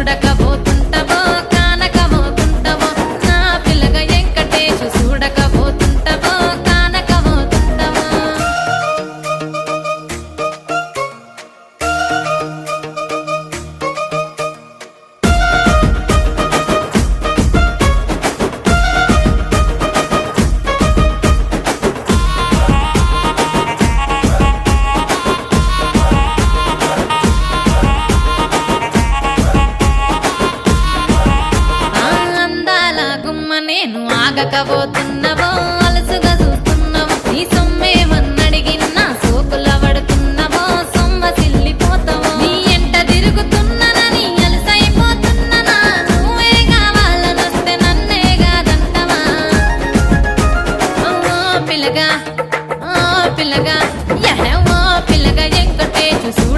చూడకపోతుంటవో కానకపోతుంటవో నా పిల్లగా వెంకటేశు చూడకపోతుంటవో కానకపోతుంటవో ఆ అందాల గుమ్మ నేను ఆగకపోతున్నా